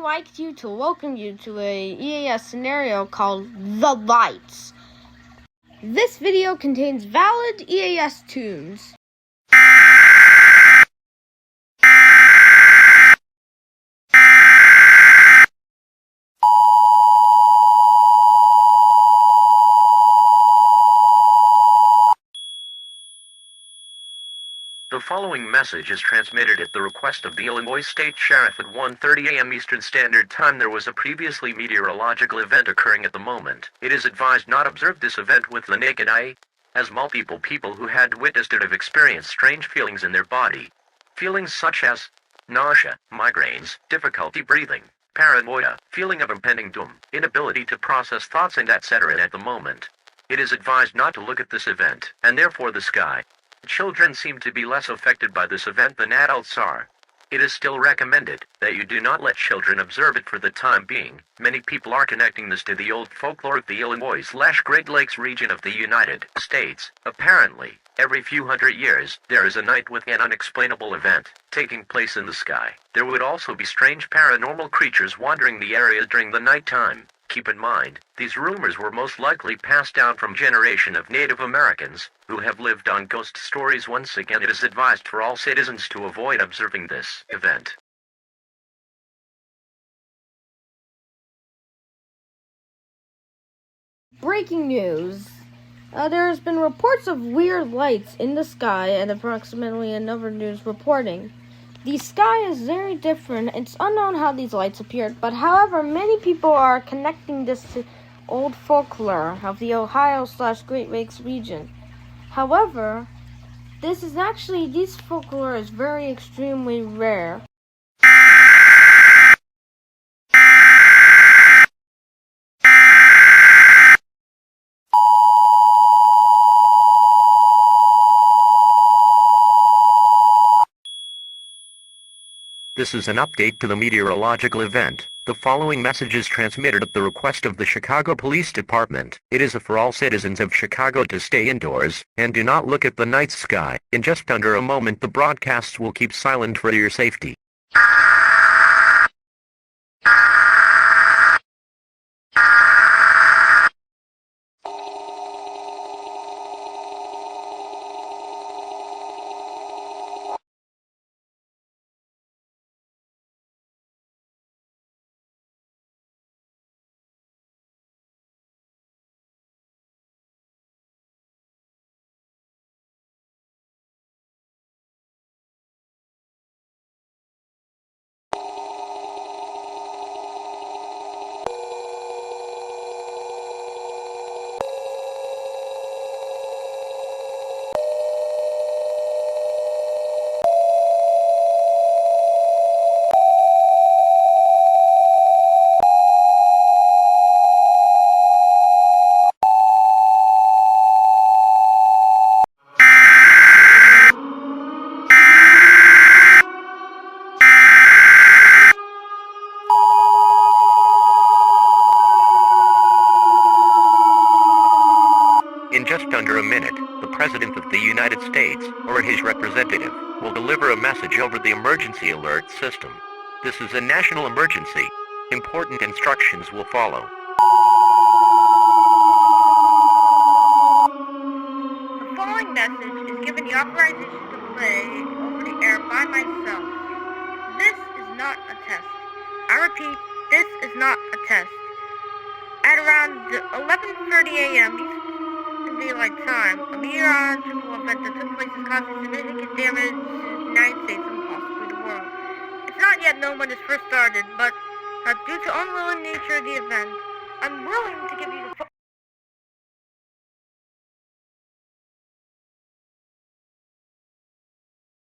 like to welcome you to a EAS scenario called The Lights. This video contains valid EAS tunes. The following message is transmitted at the request of the Illinois State Sheriff at 1:30 a.m. Eastern Standard Time. There was a previously meteorological event occurring at the moment. It is advised not observe this event with the naked eye, as multiple people who had witnessed it have experienced strange feelings in their body. Feelings such as nausea, migraines, difficulty breathing, paranoia, feeling of impending doom, inability to process thoughts and etc. at the moment. It is advised not to look at this event, and therefore the sky. Children seem to be less affected by this event than adults are. It is still recommended that you do not let children observe it for the time being. Many people are connecting this to the old folklore of the Illinois/Great Lakes region of the United States. Apparently, every few hundred years, there is a night with an unexplainable event taking place in the sky. There would also be strange paranormal creatures wandering the area during the nighttime. Keep in mind, these rumors were most likely passed down from generation of Native Americans who have lived on ghost stories. Once again, it is advised for all citizens to avoid observing this event. Breaking news. There has been reports of weird lights in the sky and approximately another news reporting. The sky is very different. It's unknown how these lights appeared, but however, many people are connecting this to old folklore of the Ohio/Great Lakes region. However, this folklore is very extremely rare. This is an update to the meteorological event. The following message is transmitted at the request of the Chicago Police Department. It is for all citizens of Chicago to stay indoors and do not look at the night sky. In just under a moment, the broadcasts will keep silent for your safety. In just under a minute, the President of the United States, or his representative, will deliver a message over the emergency alert system. This is a national emergency. Important instructions will follow. The following message is given the authorization to play over the air by myself. This is not a test. I repeat, this is not a test. At around 11:30 a.m. Eastern Daylight Time, a meteorological event that took place is causing significant damage to the United States and possibly the world. It's not yet known when this first started, but due to unwilling nature of the event, I'm willing to give you the